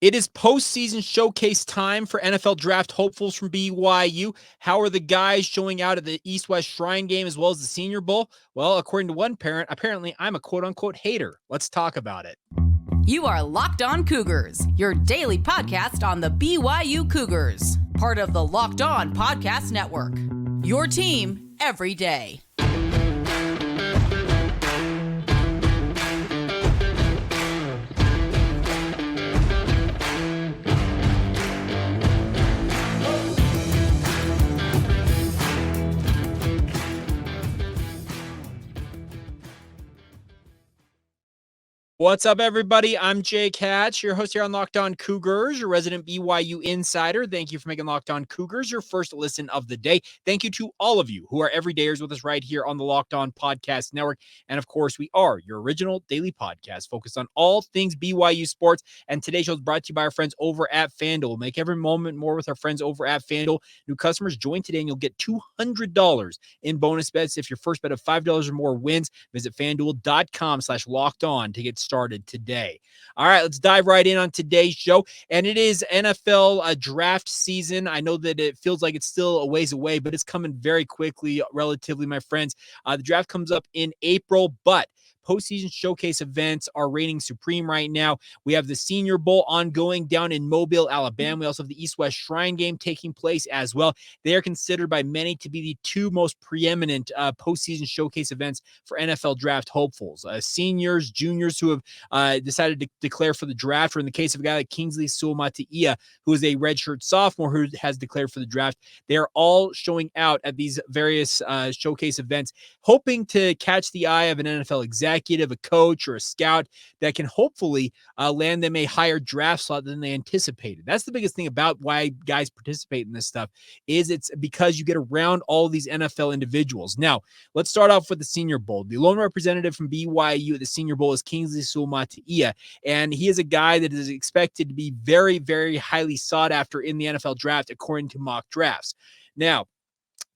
It is postseason showcase time for NFL draft hopefuls from BYU. How are the guys showing out at the East-West Shrine game as well as the Senior Bowl? Well, according to one parent, apparently I'm a quote-unquote hater. Let's talk about it. You are Locked On Cougars, your daily podcast on the BYU Cougars, part of the Locked On Podcast Network, your team every day. What's up, everybody? I'm Jake Hatch, your host here on Locked On Cougars, your resident BYU insider. Thank you for making Locked On Cougars your first listen of the day. Thank you to all of you who are everydayers with us right here on the Locked On Podcast Network. And of course, we are your original daily podcast focused on all things BYU sports. And today's show is brought to you by our friends over at FanDuel. Make every moment more with our friends over at FanDuel. New customers join today and you'll get $200 in bonus bets if your first bet of $5 or more wins. Visit FanDuel.com/lockedon to get started today. All right, let's dive right in on today's show. And it is NFL draft season. I know that it feels like it's still a ways away, but it's coming very quickly, relatively, my friends. The draft comes up in April, but postseason showcase events are reigning supreme right now. We have the Senior Bowl ongoing down in Mobile, Alabama. We also have the East-West Shrine game taking place as well. They are considered by many to be the two most preeminent postseason showcase events for NFL draft hopefuls. Seniors, juniors who have decided to declare for the draft, or in the case of a guy like Kingsley Suamataia, who is a redshirt sophomore who has declared for the draft, they are all showing out at these various showcase events, hoping to catch the eye of an NFL executive, a coach, or a scout that can hopefully land them a higher draft slot than they anticipated. That's the biggest thing about why guys participate in this stuff, is it's because you get around all these NFL individuals. Now, let's start off with the Senior Bowl. The lone representative from BYU at the Senior Bowl is Kingsley Suamati, and he is a guy that is expected to be very, very highly sought after in the NFL draft, according to mock drafts. Now,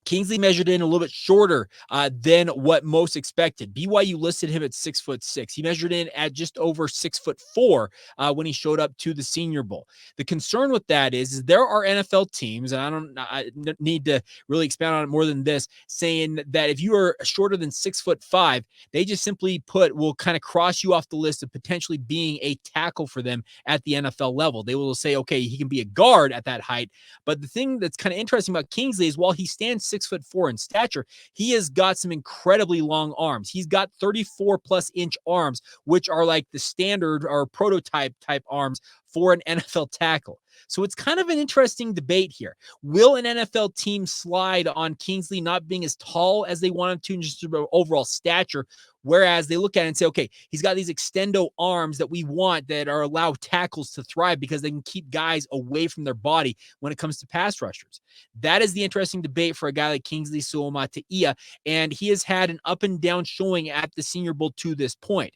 Kingsley measured in a little bit shorter than what most expected. BYU listed him at 6'6". He measured in at just over 6'4" when he showed up to the Senior Bowl. The concern with that is there are NFL teams, and I don't need to really expound on it more than this, saying that if you are shorter than 6'5", they just simply will kind of cross you off the list of potentially being a tackle for them at the NFL level. They will say, okay, he can be a guard at that height. But the thing that's kind of interesting about Kingsley is while he stands 6'4" in stature, he has got some incredibly long arms. He's got 34+ inch arms, which are like the standard or prototype type arms for an NFL tackle. So it's kind of an interesting debate here. Will an NFL team slide on Kingsley not being as tall as they want him to in just overall stature, whereas they look at it and say, okay, he's got these extendo arms that we want that are allow tackles to thrive because they can keep guys away from their body when it comes to pass rushers? That is the interesting debate for a guy like Kingsley Suamataia, and he has had an up and down showing at the Senior Bowl to this point.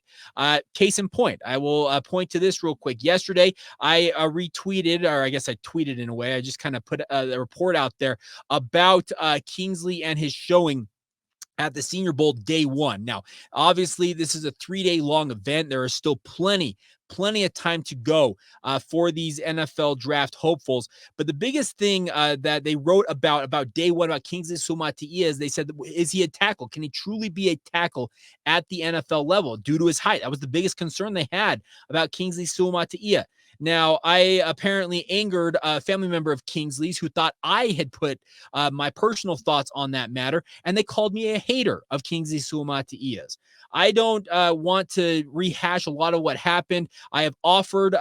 Case in point, I will point to this real quick. Yesterday, I retweeted, or I guess I tweeted in a way, I just kind of put a report out there about Kingsley and his showing at the Senior Bowl day one. Now, obviously, this is a 3-day long event. There is still plenty of time to go for these NFL draft hopefuls. But the biggest thing that they wrote about day one about Kingsley Sumati is they said, is he a tackle? Can he truly be a tackle at the NFL level due to his height? That was the biggest concern they had about Kingsley Sumati. Now, I apparently angered a family member of Kingsley's who thought I had put my personal thoughts on that matter, and they called me a hater of Kingsley Suamatia's. I don't want to rehash a lot of what happened. I have offered,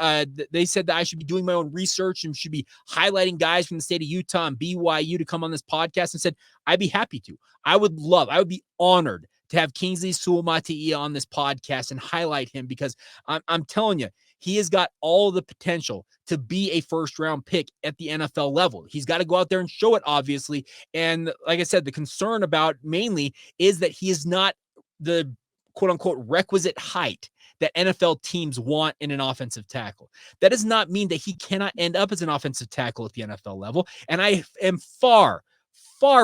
they said that I should be doing my own research and should be highlighting guys from the state of Utah and BYU to come on this podcast, and said, I'd be happy to. I would be honored to have Kingsley Suamataia on this podcast and highlight him, because I'm telling you, he has got all the potential to be a first-round pick at the NFL level. He's got to go out there and show it, obviously. And like I said, the concern about mainly is that he is not the quote-unquote requisite height that NFL teams want in an offensive tackle. That does not mean that he cannot end up as an offensive tackle at the NFL level. And I am far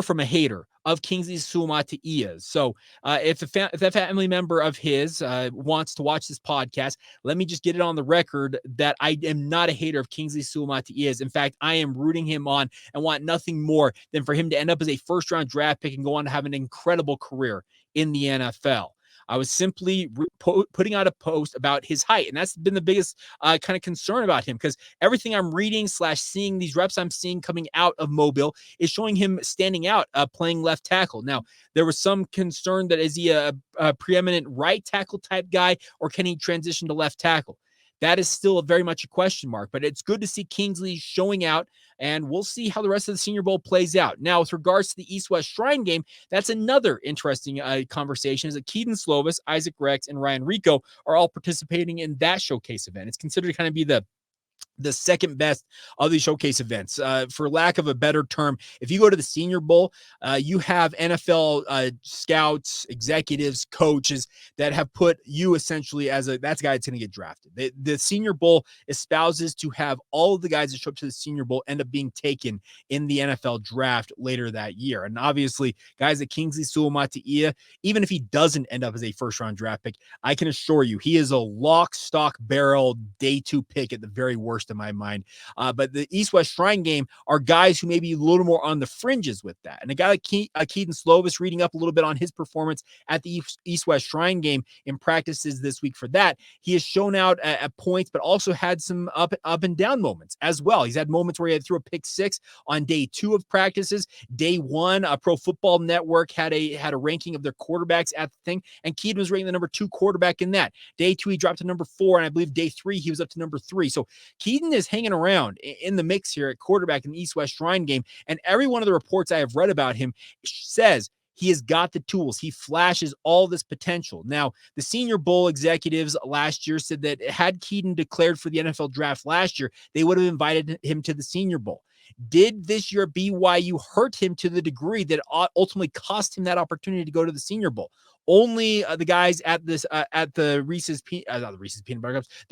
from a hater of Kingsley Suamataia. So if a family member of his wants to watch this podcast, let me just get it on the record that I am not a hater of Kingsley Suamataia. In fact, I am rooting him on and want nothing more than for him to end up as a first-round draft pick and go on to have an incredible career in the NFL. I was simply putting out a post about his height, and that's been the biggest kind of concern about him, because everything I'm reading / seeing, these reps I'm seeing coming out of Mobile is showing him standing out, playing left tackle. Now, there was some concern that is he a preeminent right tackle type guy, or can he transition to left tackle? That is still very much a question mark, but it's good to see Kingsley showing out, and we'll see how the rest of the Senior Bowl plays out. Now, with regards to the East-West Shrine game, that's another interesting conversation, is that Kedon Slovis, Isaac Rex, and Ryan Rehkow are all participating in that showcase event. It's considered to kind of be the second best of these showcase events. For lack of a better term, if you go to the Senior Bowl, you have NFL scouts, executives, coaches that have put you essentially as that's a guy that's going to get drafted. The Senior Bowl espouses to have all of the guys that show up to the Senior Bowl end up being taken in the NFL draft later that year. And obviously, guys like Kingsley Suamataia, even if he doesn't end up as a first-round draft pick, I can assure you he is a lock, stock, barrel, day 2 pick at the very worst in my mind. But the East-West Shrine game are guys who may be a little more on the fringes with that. And a guy like Kedon Slovis, reading up a little bit on his performance at the East-West Shrine game in practices this week for that, he has shown out at points, but also had some up and down moments as well. He's had moments where he had threw a pick 6 on day 2 of practices. Day 1, Pro Football Network had a ranking of their quarterbacks at the thing, and Kedon was ranked the number 2 quarterback in that. Day 2, he dropped to number 4, and I believe day 3, he was up to number 3. So Kedon is hanging around in the mix here at quarterback in the East-West Shrine game, and every one of the reports I have read about him says he has got the tools. He flashes all this potential. Now, the Senior Bowl executives last year said that had Kedon declared for the NFL draft last year, they would have invited him to the Senior Bowl. Did this year BYU hurt him to the degree that ultimately cost him that opportunity to go to the Senior Bowl? Only the guys at this at the Reese's the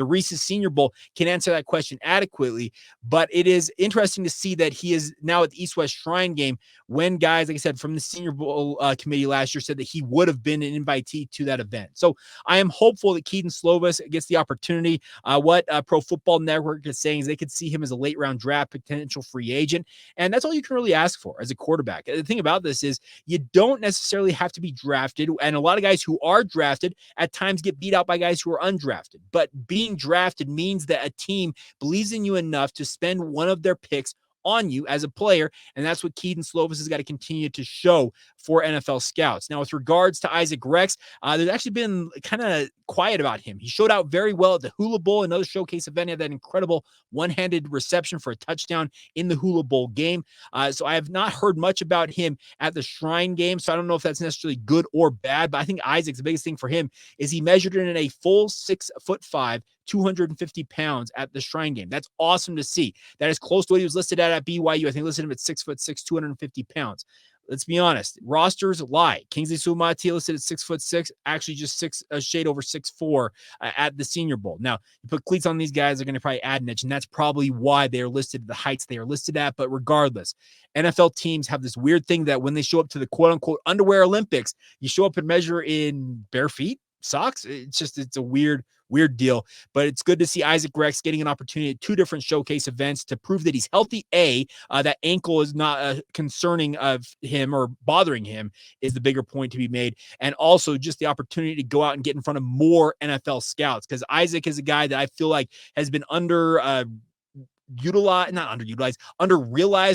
Reese's Senior Bowl can answer that question adequately. But it is interesting to see that he is now at the East-West Shrine game, when guys, like I said, from the Senior Bowl committee last year said that he would have been an invitee to that event. So I am hopeful that Kedon Slovis gets the opportunity. What Pro Football Network is saying is they could see him as a late round draft potential free agent, and that's all you can really ask for as a quarterback. The thing about this is you don't necessarily have to be drafted, and a lot of guys who are drafted at times get beat out by guys who are undrafted. But being drafted means that a team believes in you enough to spend one of their picks on you as a player, and that's what Kedon Slovis has got to continue to show for NFL scouts. Now, with regards to Isaac Rex, there's actually been kind of quiet about him. He showed out very well at the Hula Bowl, another showcase event. He had that incredible one-handed reception for a touchdown in the Hula Bowl game. So I have not heard much about him at the Shrine game, so I don't know if that's necessarily good or bad, but I think Isaac's the biggest thing for him is he measured in a full 6'5", 250 pounds at the Shrine game. That's awesome to see. That is close to what he was listed at BYU. I think listed him at 6'6", 250 pounds. Let's be honest. Rosters lie. Kingsley Sumati listed at 6'6", actually just a shade over 6'4" at the Senior Bowl. Now, you put cleats on these guys, they're going to probably add an inch, and that's probably why they are listed at the heights they are listed at. But regardless, NFL teams have this weird thing that when they show up to the quote-unquote underwear Olympics, you show up and measure in bare feet, socks. It's a weird deal, but it's good to see Isaac Rex getting an opportunity at 2 different showcase events to prove that he's healthy. That ankle is not concerning of him or bothering him is the bigger point to be made. And also just the opportunity to go out and get in front of more NFL scouts, because Isaac is a guy that I feel like has been underrealized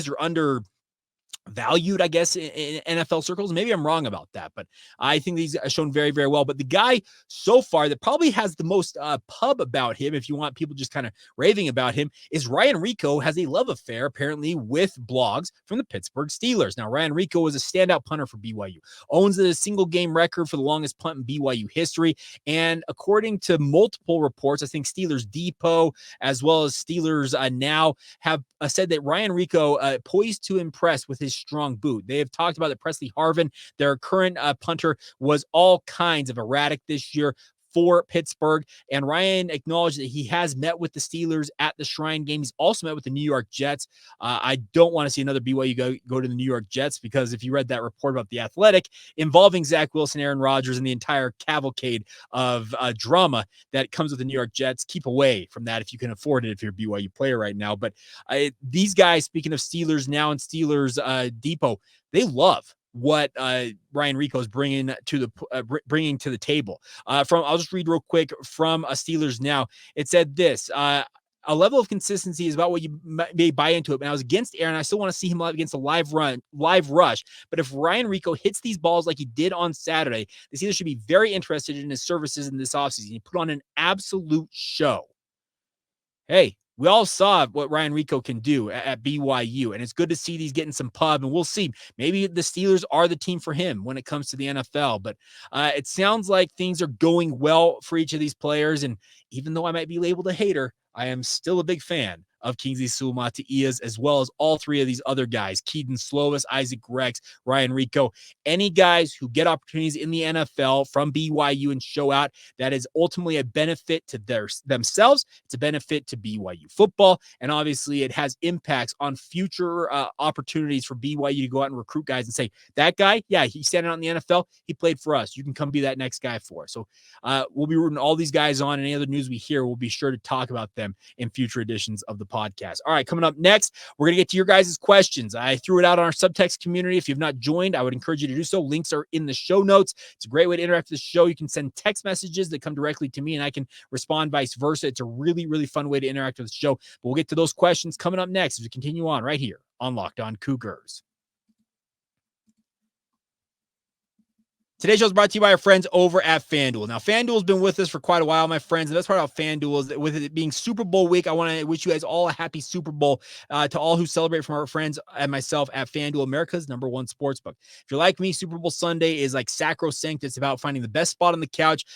or undervalued, I guess, in NFL circles. Maybe I'm wrong about that, but I think he's shown very, very well. But the guy so far that probably has the most pub about him, if you want people just kind of raving about him, is Ryan Rehkow. Has a love affair apparently with blogs from the Pittsburgh Steelers. Now, Ryan Rehkow was a standout punter for BYU, owns a single game record for the longest punt in BYU history. And according to multiple reports, I think Steelers Depot as well as Steelers Now have said that Ryan Rehkow poised to impress with his strong boot. They have talked about that Presley Harvin, their current punter, was all kinds of erratic this year. for Pittsburgh. And Ryan acknowledged that he has met with the Steelers at the Shrine game. He's also met with the New York Jets. I don't want to see another BYU go to the New York Jets, because if you read that report about The Athletic involving Zach Wilson, Aaron Rodgers, and the entire cavalcade of drama that comes with the New York Jets, keep away from that if you can afford it, if you're a BYU player right now. But these guys, speaking of Steelers now and Steelers Depot, they love what Ryan Rehkow is bringing to the table. I'll just read real quick from Steelers Now. It said this: a level of consistency is about what you may buy into it. And I was against Aaron. I still want to see him against a live rush. But if Ryan Rehkow hits these balls like he did on Saturday, the Steelers should be very interested in his services in this offseason. He put on an absolute show. Hey, we all saw what Ryan Rehkow can do at BYU, and it's good to see he's getting some pub, and we'll see. Maybe the Steelers are the team for him when it comes to the NFL, but it sounds like things are going well for each of these players, and even though I might be labeled a hater, I am still a big fan of Kingsley Suamataia, as well as all three of these other guys: Kedon Slovis, Isaac Rex, Ryan Rehkow. Any guys who get opportunities in the NFL from BYU and show out, that is ultimately a benefit to themselves. It's a benefit to BYU football, and obviously it has impacts on future opportunities for BYU to go out and recruit guys and say, that guy, yeah, he's standing out in the NFL. He played for us. You can come be that next guy for us. So we'll be rooting all these guys on. Any other news we hear, we'll be sure to talk about them in future editions of the podcast. All right, coming up next, we're going to get to your guys' questions. I threw it out on our SubText community. If you've not joined, I would encourage you to do so. Links are in the show notes. It's a great way to interact with the show. You can send text messages that come directly to me, and I can respond vice versa. It's a really, really fun way to interact with the show. But we'll get to those questions coming up next as we continue on right here on Locked On Cougars. Today's show is brought to you by our friends over at FanDuel. Now, FanDuel's been with us for quite a while, my friends. The best part about FanDuel is that with it being Super Bowl week, I want to wish you guys all a happy Super Bowl to all who celebrate, from our friends and myself at FanDuel, America's #1 sportsbook. If you're like me, Super Bowl Sunday is like sacrosanct. It's about finding the best spot on the couch,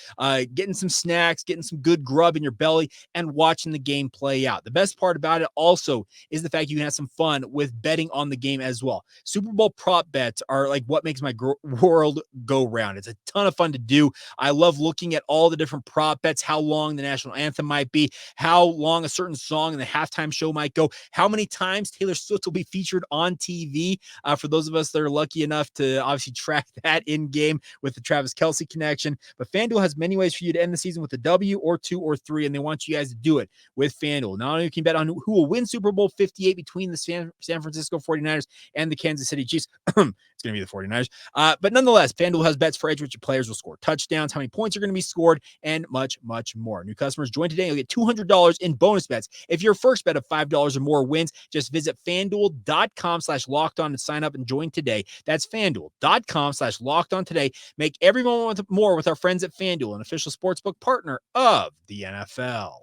getting some snacks, getting some good grub in your belly, and watching the game play out. The best part about it also is the fact you can have some fun with betting on the game as well. Super Bowl prop bets are like what makes my world go round. It's a ton of fun to do. I love looking at all the different prop bets, how long the national anthem might be, how long a certain song in the halftime show might go, how many times Taylor Swift will be featured on TV. For those of us that are lucky enough to obviously track that in game with the Travis Kelce connection. But FanDuel has many ways for you to end the season with a W or 2 or 3, and they want you guys to do it with FanDuel. Not only can you bet on who will win Super Bowl 58 between the San Francisco 49ers and the Kansas City Chiefs. It's going to be the 49ers. But nonetheless, FanDuel has bets for edge which players will score touchdowns, how many points are going to be scored, and much, much more. New customers join today. You'll get $200 in bonus bets. If your first bet of $5 or more wins, just visit FanDuel.com/lockedon to sign up and join today. That's FanDuel.com/lockedon today. Make every moment more with our friends at FanDuel, an official sportsbook partner of the NFL.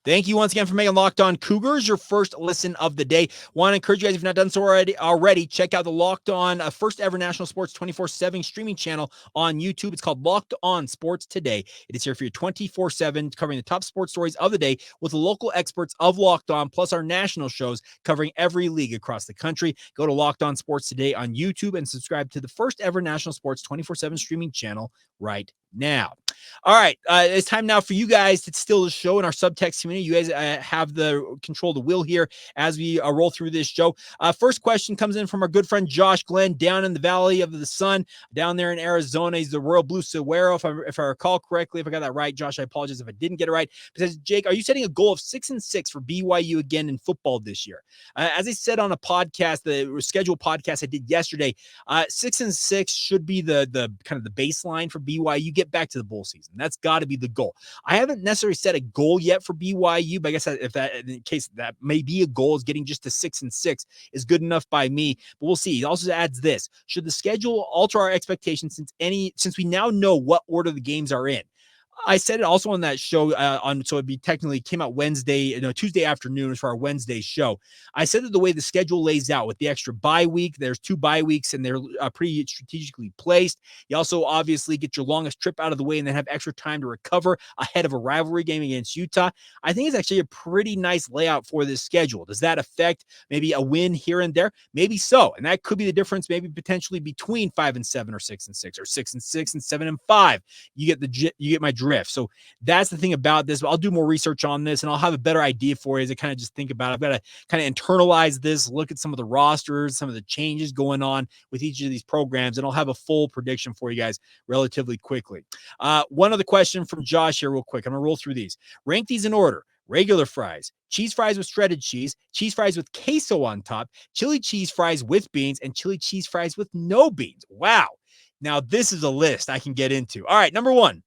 Thank you once again for making Locked On Cougars your first listen of the day. Want to encourage you guys, if you've not done so already, check out the Locked On first ever national sports 24/7 streaming channel on YouTube. It's called Locked On Sports Today. It is here for you 24/7, covering the top sports stories of the day with the local experts of Locked On, plus our national shows covering every league across the country. Go to Locked On Sports Today on YouTube and subscribe to the first ever national sports 24/7 streaming channel right now. All right, it's time now for you guys to steal the show in our SubText community. You guys have the control of the wheel here as we roll through this show. First question comes in from our good friend Josh Glenn down in the Valley of the Sun, down there in Arizona. He's the Royal Blue Saguaro, if I recall correctly. If I got that right, Josh, I apologize if I didn't get it right. It says, Jake, are you setting a goal of 6-6 for BYU again in football this year? As I said on a podcast, the scheduled podcast I did yesterday, 6-6 should be the kind of the baseline for BYU. Get back to the bowl season. That's got to be the goal. I haven't necessarily set a goal yet for BYU, but I guess if that, in case that may be a goal, is getting just to 6-6 is good enough by me. But we'll see. He also adds this: should the schedule alter our expectations since we now know what order the games are in? I said it also on that show so it'd be technically came out Tuesday afternoon for our Wednesday show. I said that the way the schedule lays out with the extra bye week, there's 2 bye weeks and they're pretty strategically placed. You also obviously get your longest trip out of the way and then have extra time to recover ahead of a rivalry game against Utah. I think it's actually a pretty nice layout for this schedule. Does that affect maybe a win here and there? Maybe so. And that could be the difference maybe potentially between 5-7 or 6-6 or 6-6 and 7-5. You get my drift. So that's the thing about this. I'll do more research on this and I'll have a better idea for you as I kind of just think about it. I've got to kind of internalize this, look at some of the rosters, some of the changes going on with each of these programs, and I'll have a full prediction for you guys relatively quickly. One other question from Josh here real quick. I'm going to roll through these. Rank these in order. Regular fries, cheese fries with shredded cheese fries with queso on top, chili cheese fries with beans, and chili cheese fries with no beans. Wow. Now, this is a list I can get into. All right, number 1.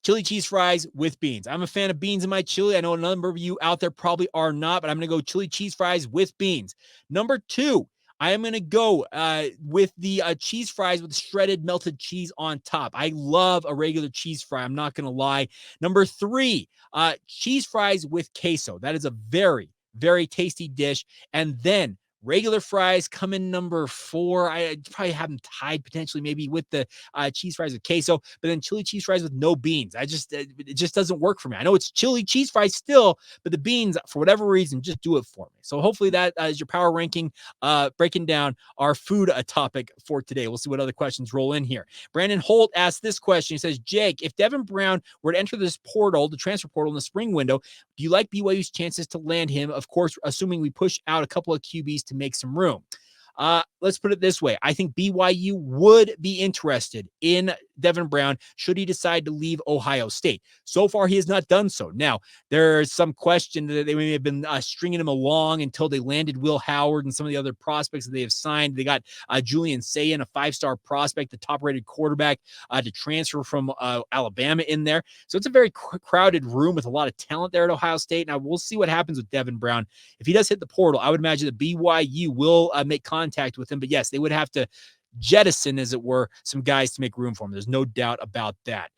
Chili cheese fries with beans. I'm a fan of beans in my chili. I know a number of you out there probably are not, but I'm going to go chili cheese fries with beans. Number 2, I am going to go with the cheese fries with shredded melted cheese on top. I love a regular cheese fry. I'm not going to lie. Number 3, cheese fries with queso. That is a very, very tasty dish. And then regular fries come in number 4. I probably have them tied potentially maybe with the cheese fries with queso, but then chili cheese fries with no beans. It just doesn't work for me. I know it's chili cheese fries still, but the beans, for whatever reason, just do it for me. So hopefully that is your power ranking, breaking down our food topic for today. We'll see what other questions roll in here. Brandon Holt asked this question. He says, Jake, if Devin Brown were to enter this portal, the transfer portal in the spring window, do you like BYU's chances to land him? Of course, assuming we push out a couple of QBs to make some room. Let's put it this way. I think BYU would be interested in Devin Brown should he decide to leave Ohio State. So far, he has not done so. Now, there's some question that they may have been stringing him along until they landed Will Howard and some of the other prospects that they have signed. They got Julian Sayin, a 5-star prospect, the top-rated quarterback, to transfer from Alabama in there. So it's a very crowded room with a lot of talent there at Ohio State. Now, we'll see what happens with Devin Brown. If he does hit the portal, I would imagine that BYU will make contact with him. But yes, they would have to jettison, as it were, some guys to make room for him. There's no doubt about that.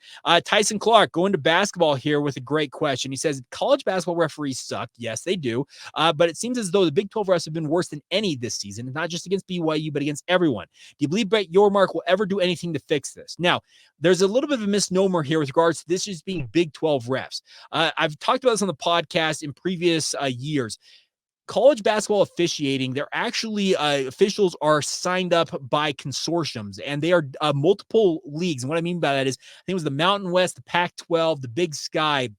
Tyson Clark going to basketball here with a great question. He says, college basketball referees suck. Yes, they do. But it seems as though the Big 12 refs have been worse than any this season, not just against BYU, but against everyone. Do you believe Brett Yormark will ever do anything to fix this? Now, there's a little bit of a misnomer here with regards to this just being Big 12 refs. I've talked about this on the podcast in previous years. College basketball officiating, they're actually officials are signed up by consortiums, and they are multiple leagues. And what I mean by that is, I think it was the Mountain West, the Pac-12, the Big Sky,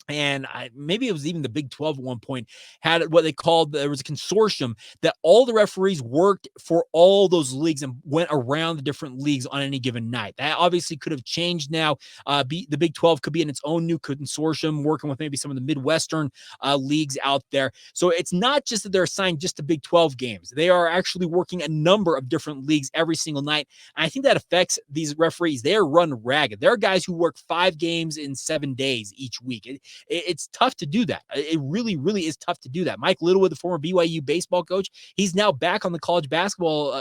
and maybe it was even the Big 12 at one point, had what they called, there was a consortium that all the referees worked for all those leagues and went around the different leagues on any given night. That obviously could have changed now. The Big 12 could be in its own new consortium, working with maybe some of the Midwestern leagues out there. So it's not just that they're assigned just to Big 12 games. They are actually working a number of different leagues every single night. And I think that affects these referees. They are run ragged. There are guys who work 5 games in 7 days each week. It's tough to do that. It really, really is tough to do that. Mike Littlewood, the former BYU baseball coach, he's now back on the college basketball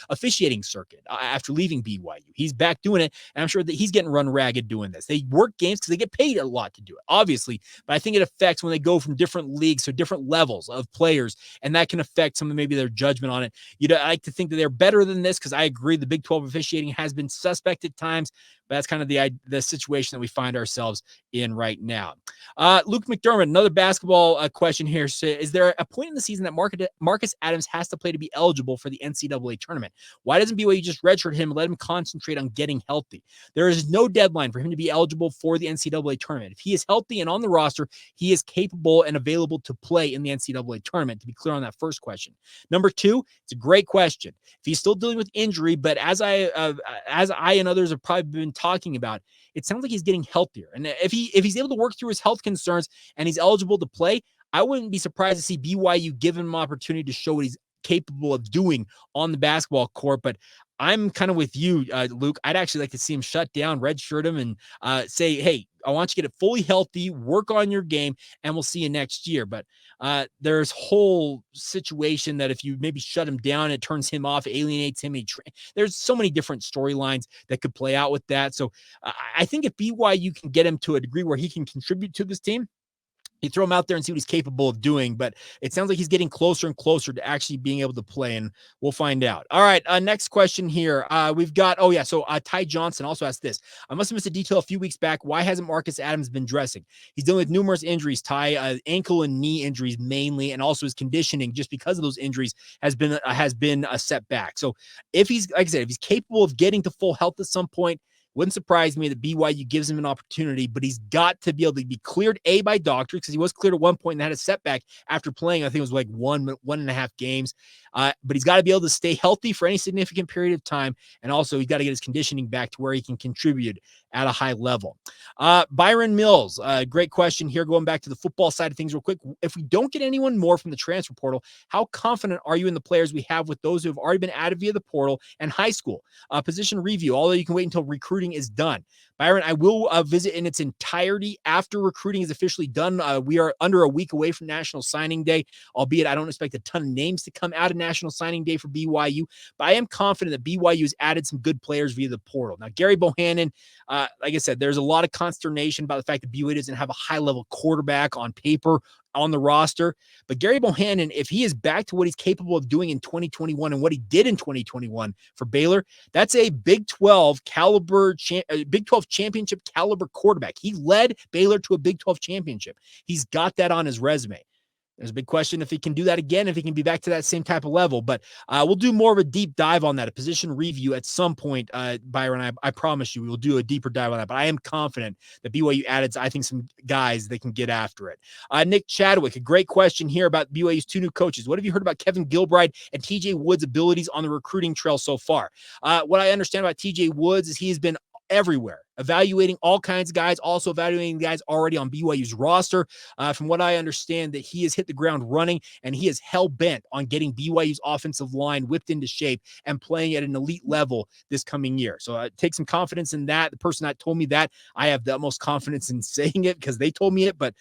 officiating circuit after leaving BYU. He's back doing it, and I'm sure that he's getting run ragged doing this. They work games because they get paid a lot to do it, obviously, but I think it affects when they go from different leagues to different levels of players, and that can affect some of maybe their judgment on it. I like to think that they're better than this because I agree the Big 12 officiating has been suspect at times, but that's kind of the situation that we find ourselves in right now. Luke McDermott, another basketball question here. So is there a point in the season that Marcus Adams has to play to be eligible for the NCAA tournament? Why doesn't BYU just redshirt him and let him concentrate on getting healthy? There is no deadline for him to be eligible for the NCAA tournament. If he is healthy and on the roster, he is capable and available to play in the NCAA tournament, to be clear on that first question. Number 2, it's a great question. If he's still dealing with injury, but as I and others have probably been talking about, it sounds like he's getting healthier. And if he's able to work through his health concerns and he's eligible to play, I wouldn't be surprised to see BYU give him an opportunity to show what he's capable of doing on the basketball court. But I'm kind of with you, Luke. I'd actually like to see him shut down, redshirt him, and say, hey, I want you to get it fully healthy, work on your game, and we'll see you next year. But there's whole situation that if you maybe shut him down, it turns him off, alienates him. There's so many different storylines that could play out with that. So I think if BYU can get him to a degree where he can contribute to this team, you throw him out there and see what he's capable of doing, but it sounds like he's getting closer and closer to actually being able to play, and we'll find out. All right, next question here. We've got, Ty Johnson also asked this. I must have missed a detail a few weeks back. Why hasn't Marcus Adams been dressing? He's dealing with numerous injuries, Ty, ankle and knee injuries mainly, and also his conditioning, just because of those injuries, has been a setback. So if he's, like I said, if he's capable of getting to full health at some point, wouldn't surprise me that BYU gives him an opportunity, but he's got to be able to be cleared by doctors, because he was cleared at one point and had a setback after playing, I think it was like 1.5 games. But he's got to be able to stay healthy for any significant period of time. And also he's got to get his conditioning back to where he can contribute at a high level. Byron Mills, great question here. Going back to the football side of things real quick. If we don't get anyone more from the transfer portal, how confident are you in the players we have with those who have already been added via the portal and high school? Position review, although you can wait until recruiting is done. Byron, I will visit in its entirety after recruiting is officially done. We are under a week away from National Signing Day, albeit I don't expect a ton of names to come out of National Signing Day for BYU, but I am confident that BYU has added some good players via the portal. Now, Gary Bohannon, like I said, there's a lot of consternation about the fact that BYU doesn't have a high-level quarterback on paper on the roster. But Gary Bohannon, if he is back to what he's capable of doing in 2021 and what he did in 2021 for Baylor, that's a Big 12 championship caliber quarterback. He led Baylor to a Big 12 championship. He's got that on his resume. There's a big question if he can do that again, if he can be back to that same type of level. But we'll do more of a deep dive on that, a position review at some point, Byron. I promise you we will do a deeper dive on that. But I am confident that BYU added, I think, some guys that can get after it. Nick Chadwick, a great question here about BYU's two new coaches. What have you heard about Kevin Gilbride and TJ Woods' abilities on the recruiting trail so far? What I understand about TJ Woods is he has been everywhere, evaluating all kinds of guys, also evaluating guys already on BYU's roster. From what I understand, that he has hit the ground running, and he is hell-bent on getting BYU's offensive line whipped into shape and playing at an elite level this coming year. So take some confidence in that. The person that told me that, I have the utmost confidence in saying it because they told me it. But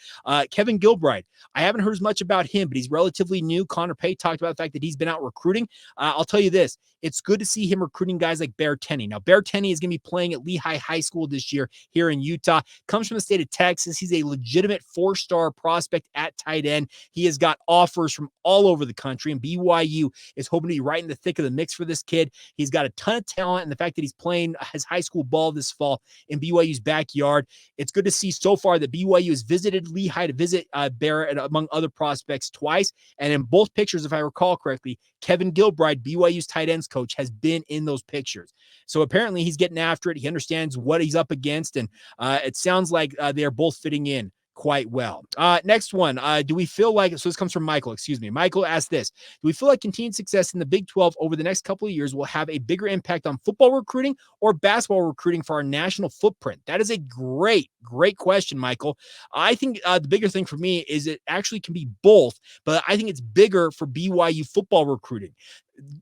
Kevin Gilbride, I haven't heard as much about him, but he's relatively new. Connor Pay talked about the fact that he's been out recruiting. I'll tell you this, it's good to see him recruiting guys like Bear Tenney. Now, Bear Tenney is going to be playing at Lehigh High School this year here in Utah. Comes from the state of Texas. He's a legitimate 4-star prospect at tight end. He has got offers from all over the country, and BYU is hoping to be right in the thick of the mix for this kid. He's got a ton of talent, and the fact that he's playing his high school ball this fall in BYU's backyard, it's good to see so far that BYU has visited Lehigh to visit Bear, among other prospects, twice. And in both pictures, if I recall correctly, Kevin Gilbride, BYU's tight ends coach, has been in those pictures. So apparently he's getting after it. He understands what he's up against, and it sounds like they are both fitting in quite well. Next one. Do we feel like, so this comes from Michael, Michael asked this. Do we feel like continued success in the Big 12 over the next couple of years will have a bigger impact on football recruiting or basketball recruiting for our national footprint? That is a great question, Michael. I think the bigger thing for me is it actually can be both, but I think it's bigger for BYU football recruiting.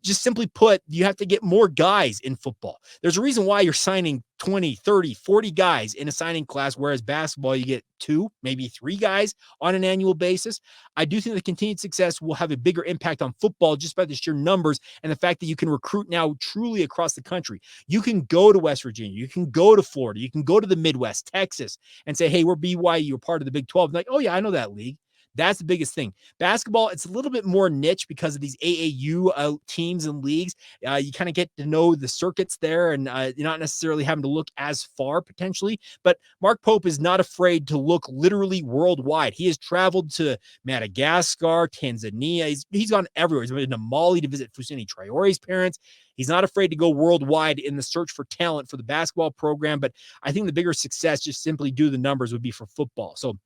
Just simply put, you have to get more guys in football. There's a reason why you're signing 20, 30, 40 guys in a signing class, whereas basketball, you get 2, maybe 3 guys on an annual basis. I do think the continued success will have a bigger impact on football just by the sheer numbers and the fact that you can recruit now truly across the country. You can go to West Virginia. You can go to Florida. You can go to the Midwest, Texas, and say, hey, we're BYU. We're part of the Big 12. And like, oh, yeah, I know that league. That's the biggest thing. Basketball, it's a little bit more niche because of these AAU teams and leagues. You kind of get to know the circuits there, and you're not necessarily having to look as far potentially. But Mark Pope is not afraid to look literally worldwide. He has traveled to Madagascar, Tanzania. He's gone everywhere. He's been to Mali to visit Fousseyni Traore's parents. He's not afraid to go worldwide in the search for talent for the basketball program. But I think the bigger success, just simply due to the numbers, would be for football. So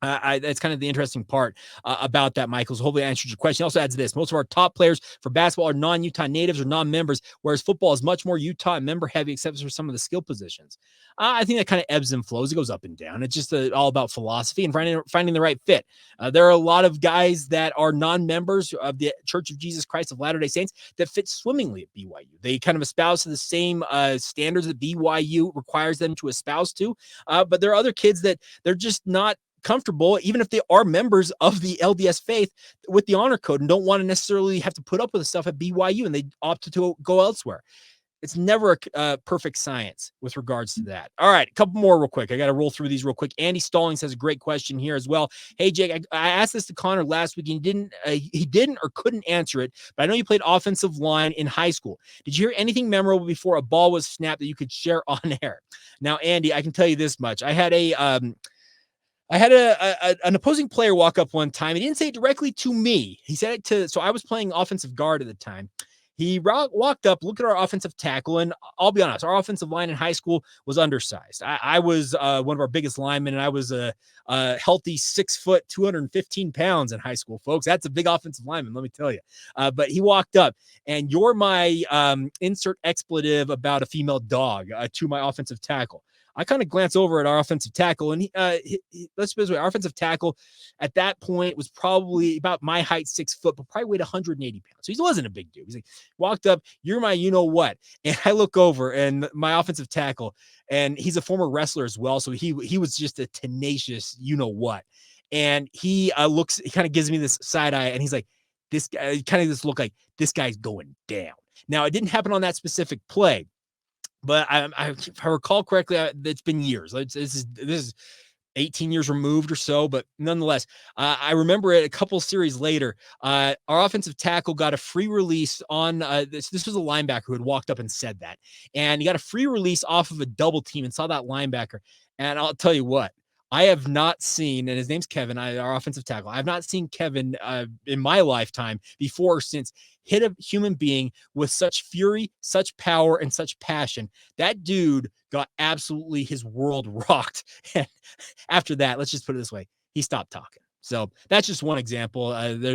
That's kind of the interesting part about that, Michael. So hopefully I answered your question. He also adds this: most of our top players for basketball are non-Utah natives or non-members, whereas football is much more Utah and member heavy, except for some of the skill positions. I think that kind of ebbs and flows. It goes up and down. It's just all about philosophy and finding the right fit. There are a lot of guys that are non-members of the Church of Jesus Christ of Latter-day Saints that fit swimmingly at BYU. They kind of espouse the same standards that BYU requires them to espouse to, but there are other kids that they're just not comfortable, even if they are members of the LDS faith, with the honor code and don't want to necessarily have to put up with the stuff at BYU, and they opt to go elsewhere. It's never a perfect science with regards to that. All right, a couple more real quick. I got to roll through these real quick. Andy Stallings has a great question here as well. Hey, Jake, I asked this to Connor last week. And he didn't or couldn't answer it, but I know you played offensive line in high school. Did you hear anything memorable before a ball was snapped that you could share on air? Now, Andy, I can tell you this much. I had an opposing player walk up one time. He didn't say it directly to me. He said it so I was playing offensive guard at the time. He walked up, looked at our offensive tackle, and I'll be honest, our offensive line in high school was undersized. I was one of our biggest linemen, and I was a healthy 6 foot, 215 pounds in high school, folks. That's a big offensive lineman, let me tell you. But he walked up, and you're my insert expletive about a female dog to my offensive tackle. I kind of glance over at our offensive tackle, and let's put it this way: our offensive tackle at that point was probably about my height, 6 foot, but probably weighed 180 pounds. So he wasn't a big dude. He's like, walked up, you're my you know what. And I look over, and my offensive tackle, and he's a former wrestler as well. So he was just a tenacious you know what. And he he kind of gives me this side eye, and he's like, this guy, kind of this look like this guy's going down. Now, it didn't happen on that specific play. But if I recall correctly, it's been years. This is 18 years removed or so, but nonetheless, I remember it a couple series later. Our offensive tackle got a free release on this was a linebacker who had walked up and said that, and he got a free release off of a double team and saw that linebacker. And I'll tell you what, I have not seen, and his name's Kevin, our offensive tackle. I have not seen Kevin in my lifetime before or since hit a human being with such fury, such power, and such passion. That dude got absolutely his world rocked. And after that, let's just put it this way, he stopped talking. So that's just one example.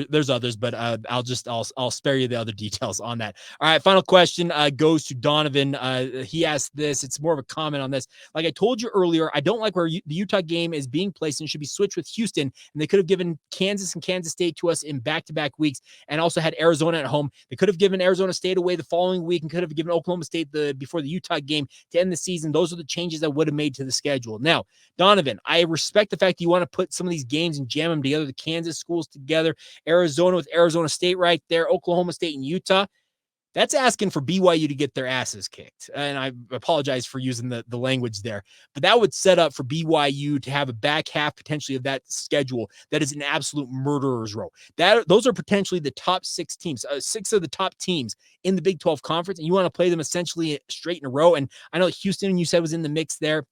There's others, but I'll spare you the other details on that. All right, final question goes to Donovan. He asked this. It's more of a comment on this. Like I told you earlier, I don't like where the Utah game is being placed and should be switched with Houston. And they could have given Kansas and Kansas State to us in back-to-back weeks, and also had Arizona at home. They could have given Arizona State away the following week and could have given Oklahoma State before the Utah game to end the season. Those are the changes I would have made to the schedule. Now, Donovan, I respect the fact that you want to put some of these games and jam them together, the Kansas schools together, Arizona with Arizona State right there, Oklahoma State and Utah. That's asking for BYU to get their asses kicked. And I apologize for using the language there, but that would set up for BYU to have a back half potentially of that schedule that is an absolute murderer's row. Those are potentially the top 6 teams, 6 of the top teams in the Big 12 conference, and you want to play them essentially straight in a row. And I know Houston, you said, was in the mix there.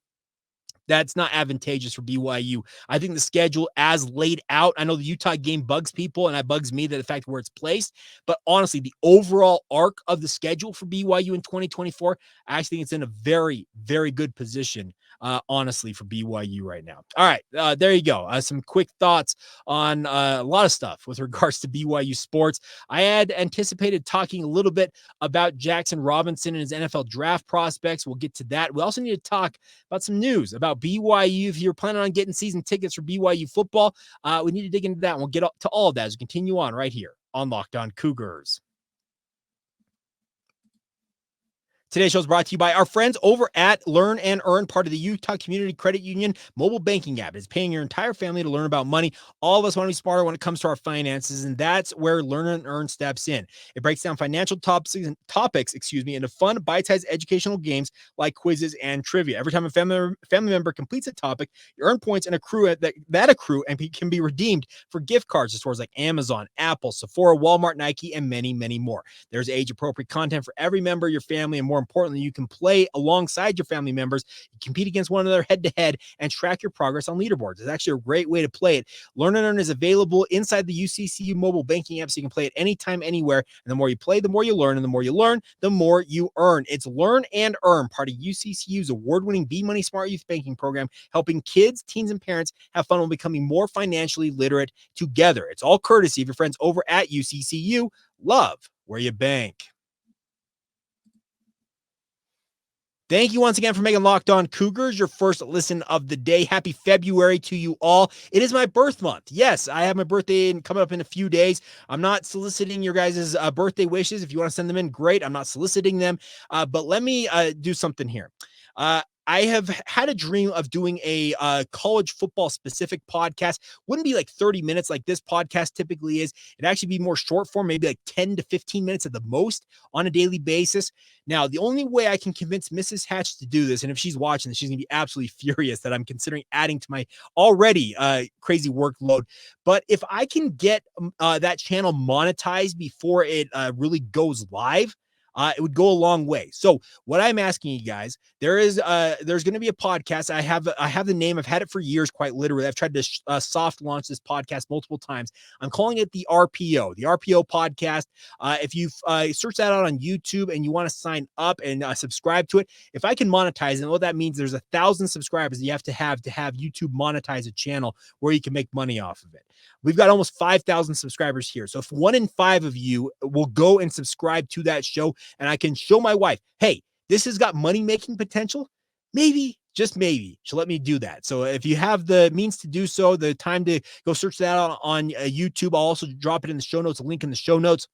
That's not advantageous for BYU. I think the schedule as laid out, I know the Utah game bugs people, and it bugs me that the fact where it's placed, but honestly, the overall arc of the schedule for BYU in 2024, I actually think it's in a very, very good position, honestly, for BYU right now. All right, there you go. Some quick thoughts on a lot of stuff with regards to BYU sports. I had anticipated talking a little bit about Jackson Robinson and his NFL draft prospects. We'll get to that. We also need to talk about some news about BYU. If you're planning on getting season tickets for BYU football, we need to dig into that. And we'll get to all of that as we continue on right here on Locked On Cougars. Today's show is brought to you by our friends over at Learn and Earn, part of the Utah Community Credit Union mobile banking app. It's paying your entire family to learn about money. All of us want to be smarter when it comes to our finances, and that's where Learn and Earn steps in. It breaks down financial topics, into fun, bite-sized educational games like quizzes and trivia. Every time a family member completes a topic, you earn points and accrue and can be redeemed for gift cards to stores like Amazon, Apple, Sephora, Walmart, Nike, and many, many more. There's age-appropriate content for every member of your family, and more importantly, you can play alongside your family members, compete against one another head-to-head, and track your progress on leaderboards. It's actually a great way to play it. Learn and Earn is available inside the UCCU mobile banking app, so you can play it anytime, anywhere. And the more you play, the more you learn, and the more you learn, the more you earn. It's Learn and Earn, part of UCCU's award-winning B-Money Smart Youth Banking program, helping kids, teens, and parents have fun while becoming more financially literate together. It's all courtesy of your friends over at UCCU. Love where you bank. Thank you once again for making Locked On Cougars your first listen of the day. Happy February to you all. It is my birth month. Yes, I have my birthday coming up in a few days. I'm not soliciting your guys' birthday wishes. If you want to send them in, great. I'm not soliciting them. But let me do something here. I have had a dream of doing a college football specific podcast. Wouldn't be like 30 minutes like this podcast typically is. It'd actually be more short form, maybe like 10 to 15 minutes at the most on a daily basis. Now, the only way I can convince Mrs. Hatch to do this, and if she's watching this, she's going to be absolutely furious that I'm considering adding to my already crazy workload. But if I can get that channel monetized before it really goes live, it would go a long way. So what I'm asking you guys, there's going to be a podcast. I have the name. I've had it for years, quite literally. I've tried to soft launch this podcast multiple times. I'm calling it the RPO podcast. If you search that out on YouTube and you want to sign up and subscribe to it, if I can monetize it, what that means, there's 1,000 subscribers that you have to have YouTube monetize a channel where you can make money off of it. We've got almost 5,000 subscribers here. So if 1 in 5 of you will go and subscribe to that show, and I can show my wife, hey, this has got money-making potential, maybe, just maybe, she'll let me do that. So if you have the means to do so, the time to go search that out on YouTube, I'll also drop it in the show notes, a link in the show notes.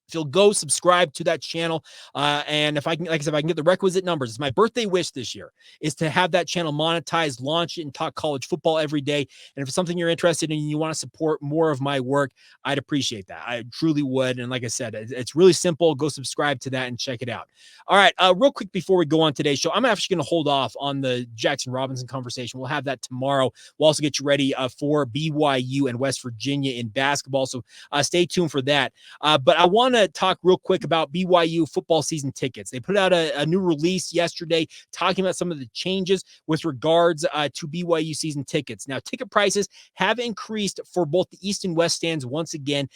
If you'll go subscribe to that channel, and if I can, like I said, if I can get the requisite numbers, it's my birthday wish this year is to have that channel monetized, launch it, and talk college football every day. And if it's something you're interested in and you want to support more of my work, I'd appreciate that. I truly would. And like I said, it's really simple. Go subscribe to that and check it out. All right, real quick before we go on today's show, I'm actually going to hold off on the Jackson Robinson conversation. We'll have that tomorrow. We'll also get you ready for BYU and West Virginia in basketball. So stay tuned for that. But I want to talk real quick about BYU football season tickets. They put out a new release yesterday talking about some of the changes with regards to BYU season tickets. Now, ticket prices have increased for both the East and West stands once again.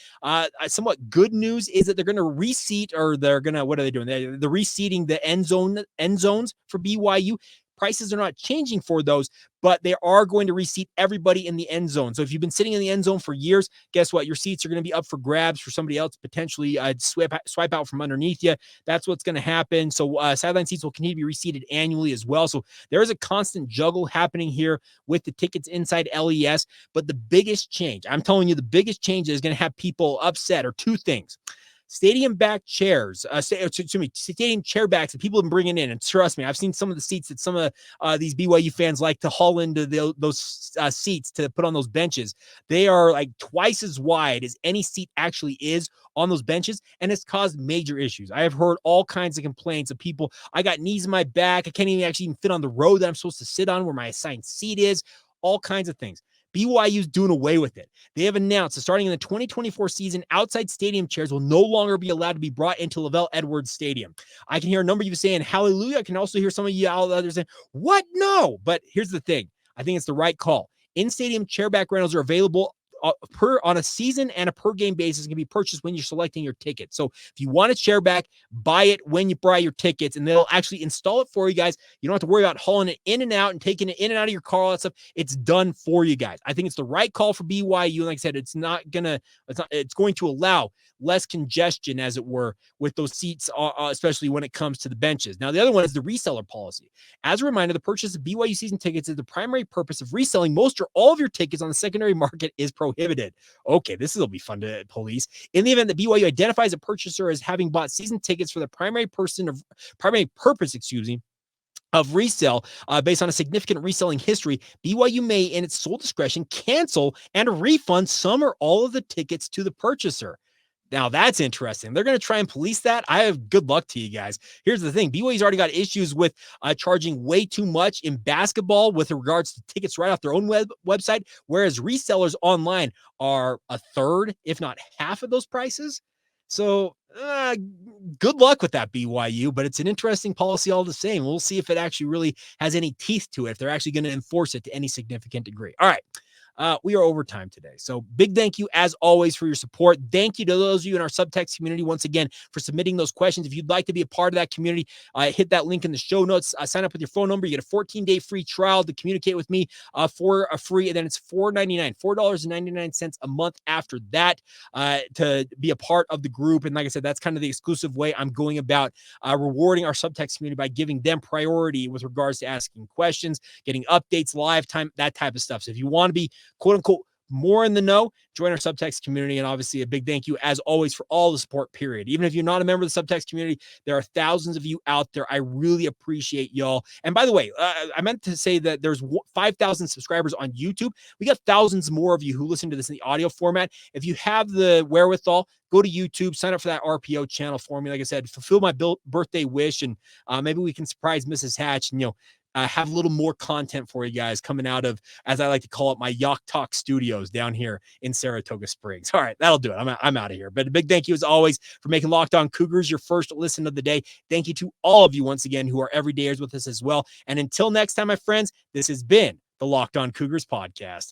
Somewhat good news is that they're going to reseat, or they're going to, what are they doing? They're reseating the end zones for BYU. Prices are not changing for those, but they are going to reseat everybody in the end zone. So if you've been sitting in the end zone for years, guess what? Your seats are going to be up for grabs for somebody else, potentially swipe out from underneath you. That's what's going to happen. So sideline seats will continue to be reseated annually as well. So there is a constant juggle happening here with the tickets inside LES. But the biggest change, I'm telling you, the biggest change that is going to have people upset are two things. Stadium back chairs, stadium chair backs that people have been bringing in. And trust me, I've seen some of the seats that some of these BYU fans like to haul into those seats to put on those benches. They are like twice as wide as any seat actually is on those benches, and it's caused major issues. I have heard all kinds of complaints of people. I got knees in my back. I can't even fit on the row that I'm supposed to sit on where my assigned seat is. All kinds of things. BYU's doing away with it. They have announced that starting in the 2024 season, outside stadium chairs will no longer be allowed to be brought into LaVell Edwards Stadium. I can hear a number of you saying, hallelujah. I can also hear some of you out there saying, what? No. But here's the thing. I think it's the right call. In-stadium chairback rentals are available on a season and a per game basis, can be purchased when you're selecting your ticket. So if you want a chair back, buy it when you buy your tickets, and they'll actually install it for you guys. You don't have to worry about hauling it in and out and taking it in and out of your car, all that stuff. It's done for you guys. I think it's the right call for BYU. And like I said, it's going to allow less congestion, as it were, with those seats, especially when it comes to the benches. Now, the other one is the reseller policy. As a reminder, the purchase of BYU season tickets is the primary purpose of reselling most or all of your tickets on the secondary market is prohibited. Okay, this will be fun to police. In the event that BYU identifies a purchaser as having bought season tickets for the primary purpose, of resale based on a significant reselling history, BYU may, in its sole discretion, cancel and refund some or all of the tickets to the purchaser. Now, that's interesting. They're going to try and police that. I have good luck to you guys. Here's the thing. BYU's already got issues with charging way too much in basketball with regards to tickets right off their own website, whereas resellers online are a third, if not half of those prices. So good luck with that, BYU, but it's an interesting policy all the same. We'll see if it actually really has any teeth to it, if they're actually going to enforce it to any significant degree. All right. We are overtime today. So big thank you, as always, for your support. Thank you to those of you in our subtext community, once again, for submitting those questions. If you'd like to be a part of that community, hit that link in the show notes. Sign up with your phone number. You get a 14-day free trial to communicate with me for a free, and then it's $4.99 a month after that to be a part of the group. And like I said, that's kind of the exclusive way I'm going about rewarding our subtext community by giving them priority with regards to asking questions, getting updates, live time, that type of stuff. So if you want to be quote unquote more in the know, join our subtext community. And obviously a big thank you, as always, for all the support, period. Even if you're not a member of the subtext community, there are thousands of you out there. I really appreciate y'all. And by the way, I meant to say that there's 5,000 subscribers on YouTube. We got thousands more of you who listen to this in the audio format. If you have the wherewithal, go to YouTube, sign up for that RPO channel for me. Like I said, fulfill my birthday wish, and maybe we can surprise Mrs. Hatch and, have a little more content for you guys coming out of, as I like to call it, my Yacht Talk studios down here in Saratoga Springs. All right, that'll do it. I'm out of here. But a big thank you, as always, for making Locked On Cougars your first listen of the day. Thank you to all of you once again who are everydayers with us as well. And until next time, my friends, this has been the Locked On Cougars podcast.